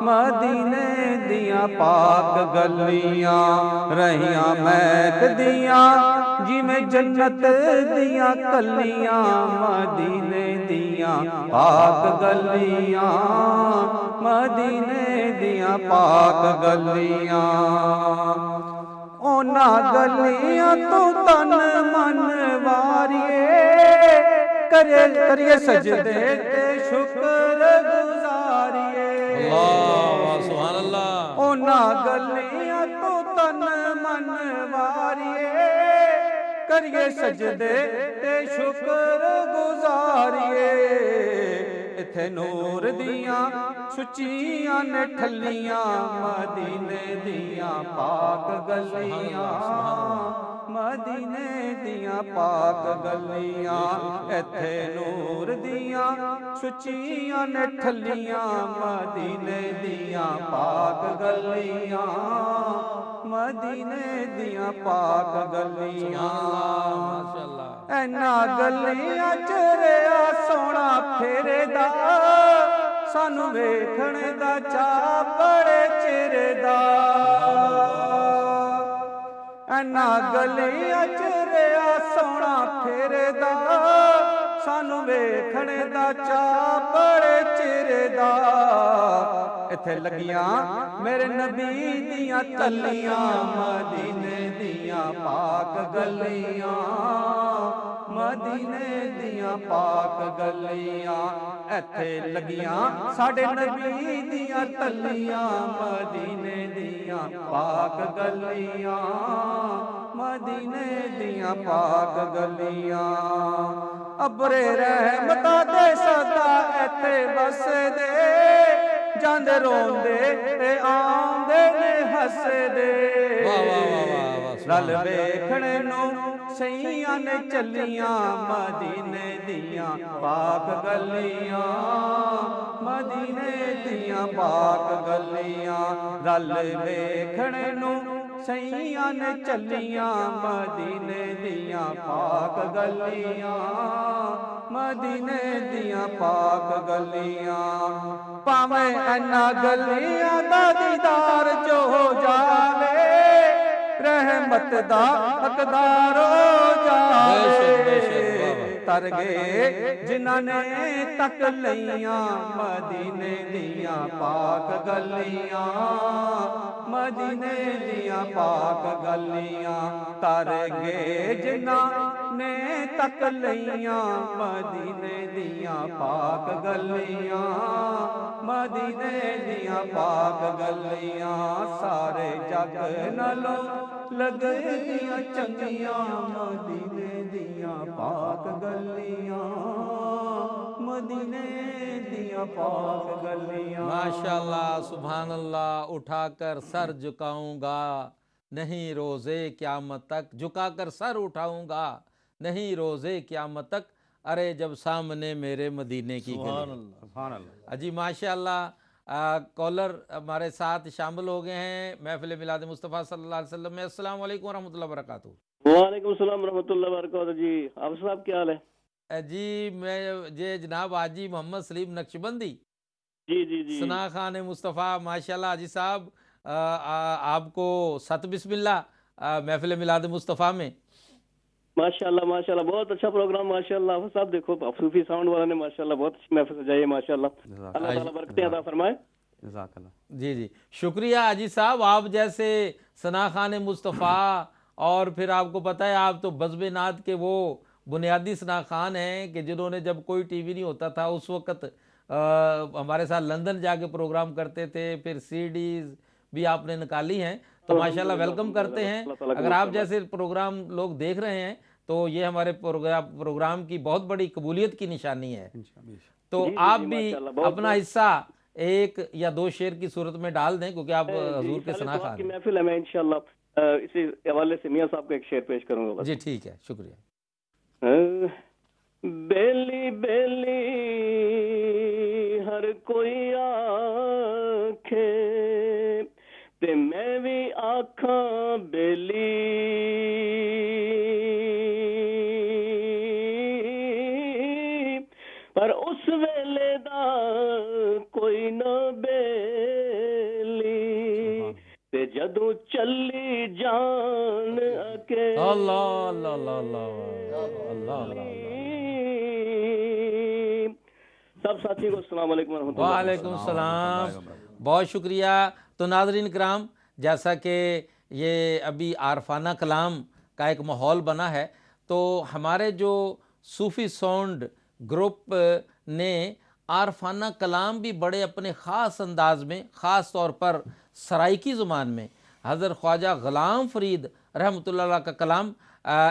مدینے دیاں پاک گلیاں، رہیاں مہک دیاں جویں جنت دیاں کلیاں، مدینے دیاں پاک گلیاں، مدینے دیاں پاک گلیاں، اونا گلیاں تو تن من واریے، کریے سجدے تے شکر گزاریے، اللہ سبحان اللہ۔ اونا گلیاں تو تن من واریے، کریے سجدے تے شکر گزاریے، اتھے نور دیاں سچیاں نے ٹھلیاں، مدینے دیاں پاک گلیاں، مدینے دیاں پاک گلیاں، اتھے نور دیاں سچیاں نے ٹھلیاں، مدینے دیاں پاک گلیاں، مدینے دیاں پاک گلیاں، اینا گلیاں چ رہیا سونا پھیرے دا، سانو ویکھن دا چا بڑے چہرے دا، اینا گلیاں چ رہیا سونا پھیرے دا، سانو ویکھن دا چا بڑے چہرے دا، اتھے لگیاں میرے نبی دیاں تلیاں، مدینے دیاں پاک گلیاں، مدینے دیاں پاک گلیاں، ایتھے لگیاں ساڈے نبی دیاں تلیاں، مدینے دیاں پاک گلیاں، مدینے دیاں پاک گلیاں، ابرے رحمتاں دے صدا ایتھے وسدے، جاندے روندے تے آندے نے ہسدے، رل ویکھنے نوں سیاں نے چلیاں، مدینے دیاں پاک گلیاں، مدینے دیاں پاک گلیاں، رل ویکھنے نوں سیاں نے چلیاں، مدینے دیاں پاک گلیاں، مدینے دیاں پاک گلیاں، پاویں اینا گلیاں دا دیدار جو ہو جاوے، رحمت دا حقدار ہو جاوے، تر گئے جنہاں نے تک لیاں، مدینے دیاں پاک گلیاں، مدینے دیاں پاک گلیاں، تر گئے جنہاں نے تک لیاں، مدینے دیاں پاک گلیاں، مدینے دیاں پاک گلیاں، سارے جگ نالوں لگ دیاں چنگیاں، مدینے دیاں پاک گلیاں، مدینے دیاں پاک گلیاں۔ ماشاءاللہ سبحان اللہ، اٹھا کر سر جھکاؤں گا نہیں روزے قیامت تک، جھکا کر سر اٹھاؤں گا نہیں روزے قیامت تک، ارے جب سامنے میرے مدینے کی گلی۔ سبحان اللہ۔ جی ماشاءاللہ، کالر ہمارے ساتھ شامل ہو گئے ہیں محفل میلاد مصطفیٰ صلی اللہ علیہ وسلم میں۔ السلام علیکم ورحمۃ اللہ وبرکاتہ۔ وعلیکم السلام ورحمۃ اللہ وبرکاتہ. جی حافظ صاحب کیا حال ہے؟ جی میں جی جناب حاجی محمد سلیم نقشبندی جی جی جی ثنا خان مصطفیٰ ماشاءاللہ حاجی صاحب آپ کو ست بسم اللہ محفل میلاد مصطفیٰ میں. ماشاءاللہ ماشاءاللہ بہت اچھا پروگرام ماشاءاللہ. حافظ صاحب دیکھو صوفی ساؤنڈ والوں نے ماشاءاللہ بہت اچھی محفل سجائی ہے ماشاءاللہ. اللہ تعالیٰ برکتیں عطا فرمائے. جزاک اللہ. جی جی شکریہ حاجی صاحب. آپ جیسے ثنا خان مصطفیٰ اور پھر آپ کو پتہ ہے آپ تو بزم نعت کے وہ بنیادی ثنا خان ہیں کہ جنہوں نے جب کوئی ٹی وی نہیں ہوتا تھا اس وقت ہمارے ساتھ لندن جا کے پروگرام کرتے تھے. پھر سی ڈیز بھی آپ نے نکالی ہیں تو ماشاءاللہ ویلکم کرتے ہیں. اگر آپ جیسے پروگرام لوگ دیکھ رہے ہیں تو یہ ہمارے پروگرام کی بہت بڑی قبولیت کی نشانی ہے. تو آپ بھی اپنا حصہ ایک یا دو شعر کی صورت میں ڈال دیں کیونکہ آپ حضور کے ثنا خان کی ہیں. محفل ہے. میں انشاءاللہ اسی حوالے سے میاں صاحب کو ایک شعر پیش کروں گا. جی ٹھیک ہے شکریہ. بیلی بیلی ہر کوئی آکھے تے میں بھی آکھاں بیلی پر اس ویلے دا کوئی نہ بیلی تے جدوں چلی جان اکے اللہ اللہ اللہ اللہ اللہ اللہ. سب ساتھی کو السلام علیکم ورحمۃ اللہ. وعلیکم السلام. بہت شکریہ. تو ناظرین کرام جیسا کہ یہ ابھی عارفانہ کلام کا ایک ماحول بنا ہے تو ہمارے جو صوفی ساؤنڈ گروپ نے عارفانہ کلام بھی بڑے اپنے خاص انداز میں خاص طور پر سرائیکی زبان میں حضرت خواجہ غلام فرید رحمۃ اللہ علیہ کا کلام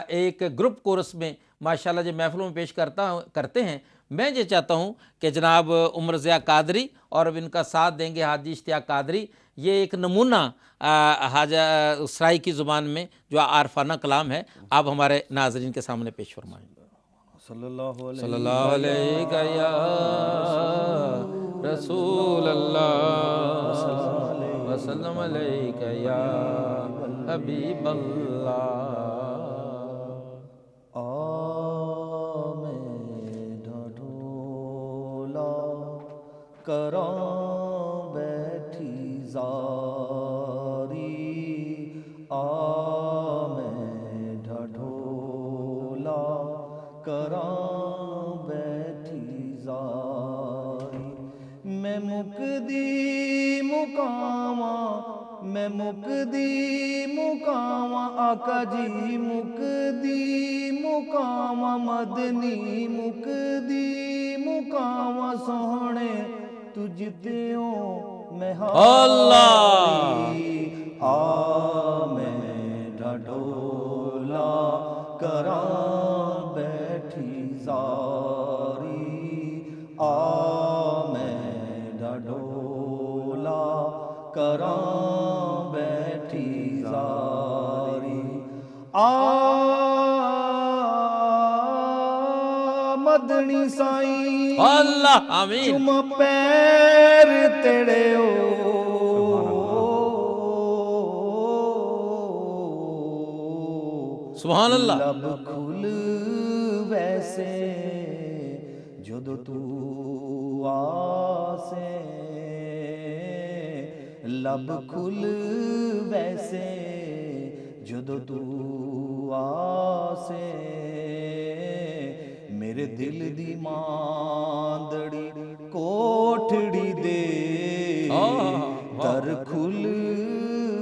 ایک گروپ کورس میں ماشاءاللہ جو محفلوں میں پیش کرتے ہیں. میں یہ چاہتا ہوں کہ جناب عمر ضیاء قادری اور اب ان کا ساتھ دیں گے حاجی اشتیاق قادری. یہ ایک نمونہ سرائیکی زبان میں جو عارفانہ کلام ہے آپ ہمارے ناظرین کے سامنے پیش فرمائیں. صلی اللہ صلی اللہ علیہ یا رسول اللہ وسلم علیہ یا حبیب اللہ. کراں بیٹھی زاری میں ڈھڈولا کراں بیٹھی زاری میں مکدی مقاماں میں مکدی مقاماں آقا جی مکدی مقاماں مدنی مکدی مقاماں سوہنے تجھ دیوں میں ہاری میں ڈھڈولا کراں بیٹھی زاری میں ڈھڈولا کراں بیٹھی زاری مدنی سائیں اللہ آمین. چم پیر تیرے سبحان اللہ. لب کھل ویسے جدو تو آسے لب کھل ویسے جدو تو آسے میرے دل دی ماندڑی کوٹھڑی دے در کھل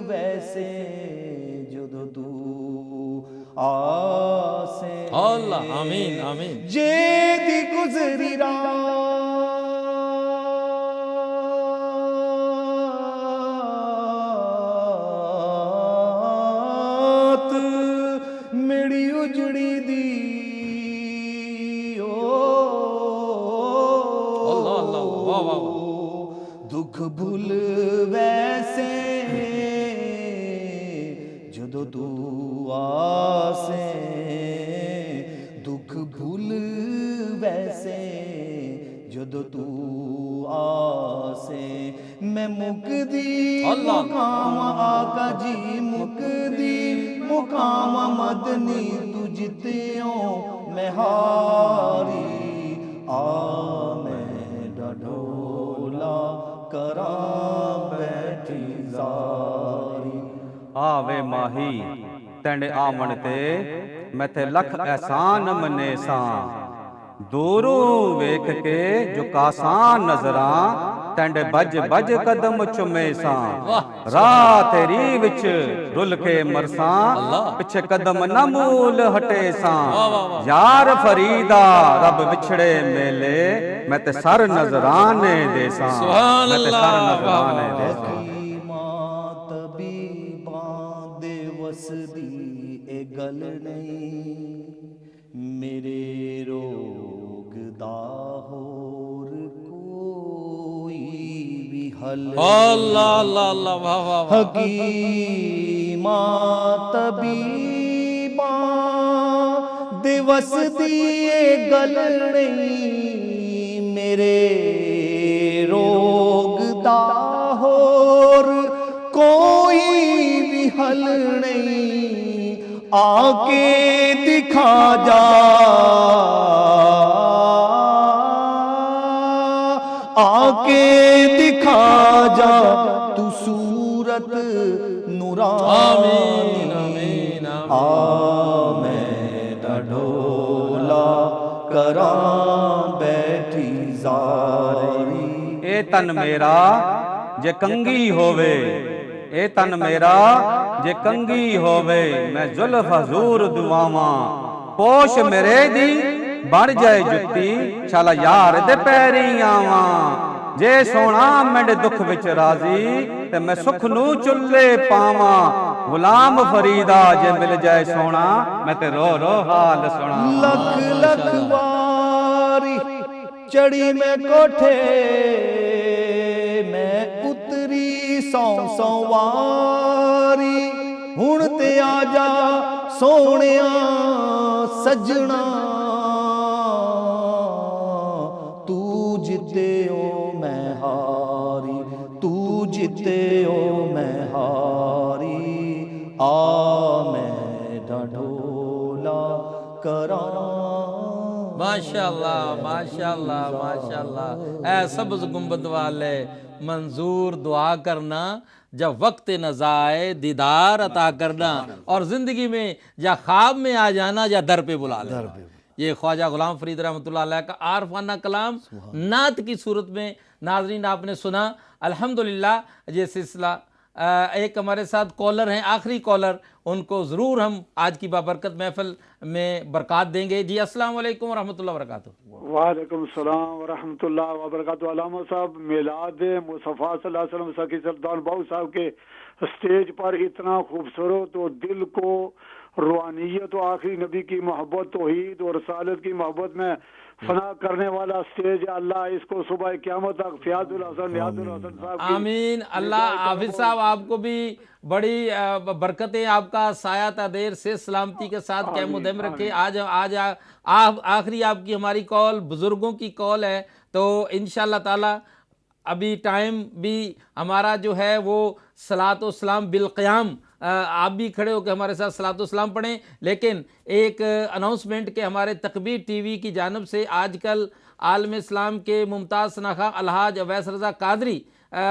ویسے جدو تو آسے اللہ آمین آمین. جے دی گزری رات میری اجڑی دی اللہ اللہ واہ واہ واہ. دکھ بھول ویسے جدو تو آسے دکھ بھول ویسے جدو تو آسیں میں مقدی مقام آقا جی مقدی مقام مدنی تجھتیوں میں ہاری آ میں ڈڈولا کراں بیٹھی زاری آوے ماہی تینڈے آمن تے میں تے لکھ احسان منے ساں دوروں ویکھ کے جو کاسان نظراں تینڈے بج بج قدم چمے ساں راہ تیری وچ رل کے مرساں پچھے قدم نہ مول ہٹے ساں یار فریدا رب وچھڑے میلے میں تے سر نظرانے دے ساں میں تے سر نظرانے دے ساں وسدی اے گل نہیں میرے روگ دا ہور کوئی بھی حل اللہ اللہ اللہ واہ واہ واہ حکیماں طبیباں دے وسدی اے گل نہیں میرے روگ دا ہور کوئی بھی حل نہیں آ کے دکھا جا آ کے دکھا جا تو صورت نورانی آ میں ڈڈولا کراں بیٹھی زاری اے تن میرا جے کنگی ہووے اے تن میرا جے کنگی ہووے میں زلف حضور دعاواں پوش میرے دی بڑھ جائے جتی چالا یار دے پیری آواں جے سونا میرے دکھ وچ راضی تے میں سکھ نو چلے پاواں غلام فریدا جے مل جائے سونا میں تے رو رو حال سنا لکھ لکھ باری چڑی میں کوٹھے میں اتری سو واری ہن تے آ جا سونیاں سجنا تو جتے او میں ہاری تو جتے او میں ہاری آ میں ڈڈولا کراں ماشاءاللہ ماشاءاللہ ماشاءاللہ اے سبز گنبد والے منظور دعا کرنا جب وقت نزا آئے دیدار عطا کرنا اور زندگی میں یا خواب میں آ جانا یا در پہ بلا لینا یہ خواجہ غلام فرید رحمۃ اللہ علیہ کا عارفانہ کلام نعت کی صورت میں ناظرین آپ نے سنا الحمدللہ یہ سلسلہ ایک ہمارے ساتھ کالر ہیں آخری کالر ان کو ضرور ہم آج کی بابرکت محفل میں برکات دیں گے جی السلام علیکم ورحمۃ اللہ وبرکاتہ وعلیکم السلام ورحمۃ اللہ وبرکاتہ علامہ صاحب میلاد مصطفیٰ صلی اللہ علیہ وسلم سخی سلطان باؤ صاحب کے اسٹیج پر اتنا خوبصورت اور دل کو روحانیت و آخری نبی کی محبت توحید اور رسالت کی محبت میں فنا کرنے والا اسٹیج اللہ اس کو صبح قیامت تک فیاض الحسن نیاز الحسن صاحب کی آمین اللہ حافظ صاحب آپ کو بھی بڑی برکتیں آپ کا سایہ تا دیر سے سلامتی کے ساتھ قائم و دائم رکھے آج آخری آپ کی ہماری کال بزرگوں کی کال ہے تو انشاءاللہ تعالی ابھی ٹائم بھی ہمارا جو ہے وہ صلاۃ و سلام بالقیام آپ بھی کھڑے ہو کے ہمارے ساتھ صلاۃ و سلام پڑھیں لیکن ایک اناؤنسمنٹ کہ ہمارے تکبیر ٹی وی کی جانب سے آج کل عالم اسلام کے ممتاز شناخواہ الحاج اویس رضا قادری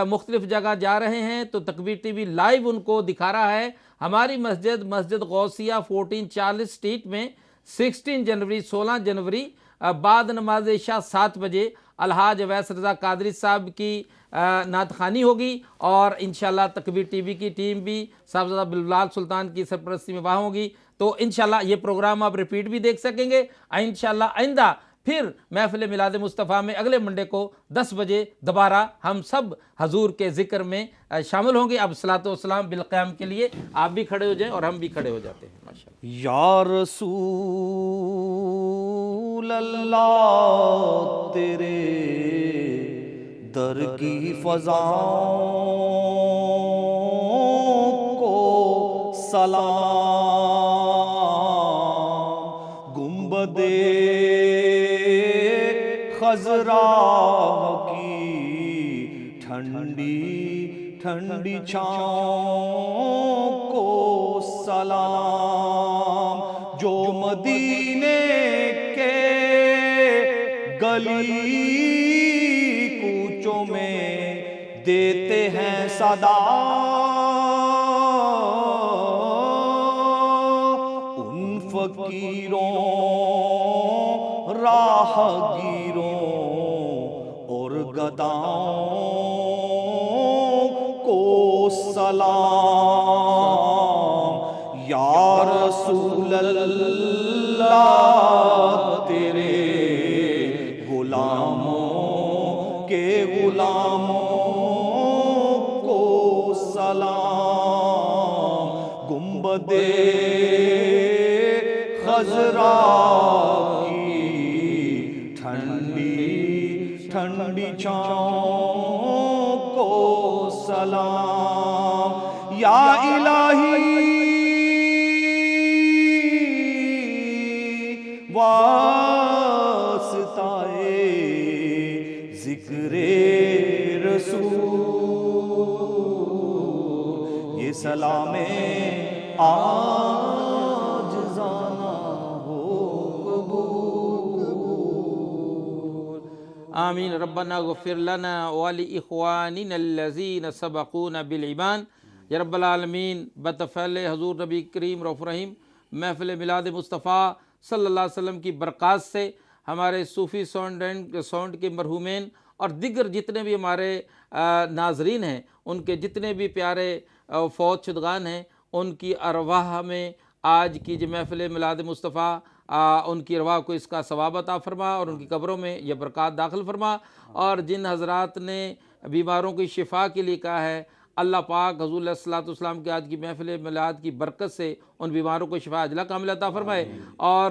مختلف جگہ جا رہے ہیں تو تکبیر ٹی وی لائیو ان کو دکھا رہا ہے ہماری مسجد غوثیہ 1440 اسٹریٹ میں 16 جنوری 16 جنوری بعد نماز عشاء 7 بجے الحاج اویس رضا قادری صاحب کی نعت خوانی ہوگی اور انشاءاللہ تکبیر ٹی وی کی ٹیم بھی صاحبزادہ بلال سلطان کی سرپرستی میں وہاں ہوگی تو انشاءاللہ یہ پروگرام آپ ریپیٹ بھی دیکھ سکیں گے انشاءاللہ آئندہ پھر محفل میلاد مصطفیٰ میں اگلے منڈے کو 10 بجے دوبارہ ہم سب حضور کے ذکر میں شامل ہوں گے اب صلاۃ و سلام بالقیام کے لیے آپ بھی کھڑے ہو جائیں اور ہم بھی کھڑے ہو جاتے ہیں ماشاءاللہ یا رسول اللہ تیرے در کی فضاؤں کو سلام گنبد خضرا کی ٹھنڈی ٹھنڈی چھاؤں کو سلام، جو مدینے کے گلی کوچوں میں دیتے ہیں صدا، ان فقیروں راہ گیروں اور گداؤں کو سلام، یا رسول اللہ تیرے غلاموں کے غلاموں کو سلام، گنبد خضرا کی ٹھنڈی ٹھنڈی چھاؤں کو سلام، یا الہی واسطائے ذکر رسول، یہ سلام عاجزانہ ہو قبول۔ آمین۔ ربنا اغفر لنا ولإخواننا الذین سبقونا بالایمان۔ یا رب العالمین، بطفیل حضور نبی کریم رؤوف رحیم، محفل میلاد مصطفیٰ صلی اللہ علیہ وسلم کی برکات سے ہمارے صوفی ساؤنڈ کے مرحومین اور دیگر جتنے بھی ہمارے ناظرین ہیں، ان کے جتنے بھی پیارے فوت شدگان ہیں، ان کی ارواح میں آج کی جو محفل میلاد مصطفیٰ، ان کی ارواح کو اس کا ثواب عطا فرما اور ان کی قبروں میں یہ برکات داخل فرما، اور جن حضرات نے بیماروں کی شفا کے لیے کہا ہے، اللہ پاک حضور علیہ الصلوۃ والسلام کے آج کی محفل میلاد کی برکت سے ان بیماروں کو شفا عاجلہ کاملہ عطا فرمائے، اور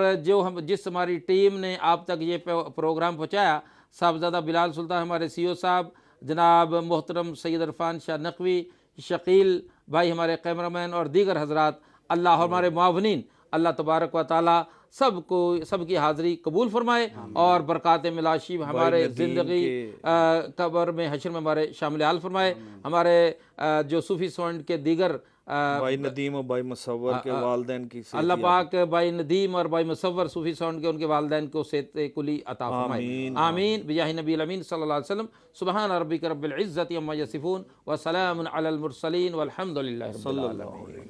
جس ہماری ٹیم نے آپ تک یہ پروگرام پہنچایا، صاحبزادہ بلال سلطان ہمارے سی او صاحب، جناب محترم سید عرفان شاہ نقوی، شقیل بھائی ہمارے کیمرامین اور دیگر حضرات، اللہ ہمارے معاونین، اللہ تبارک و تعالی سب کی حاضری قبول فرمائے اور برکات ملاشی ہمارے زندگی قبر میں حشر میں ہمارے شامل حال فرمائے۔ ہمارے جو صوفی ساؤنڈ کے دیگر بھائی ندیم اور بھائی مصور کے والدین کی صحت اللہ پاک بھائی ندیم اور بھائی مصور صوفی ساؤنڈ کے ان کے والدین کو صحت کلی عطا فرمائے، آمین بجاہ نبی الامین صلی اللہ علیہ وسلم۔ سبحان ربک رب العزت عما یصفون وسلام علی المرسلین والحمد للہ رب العالمین۔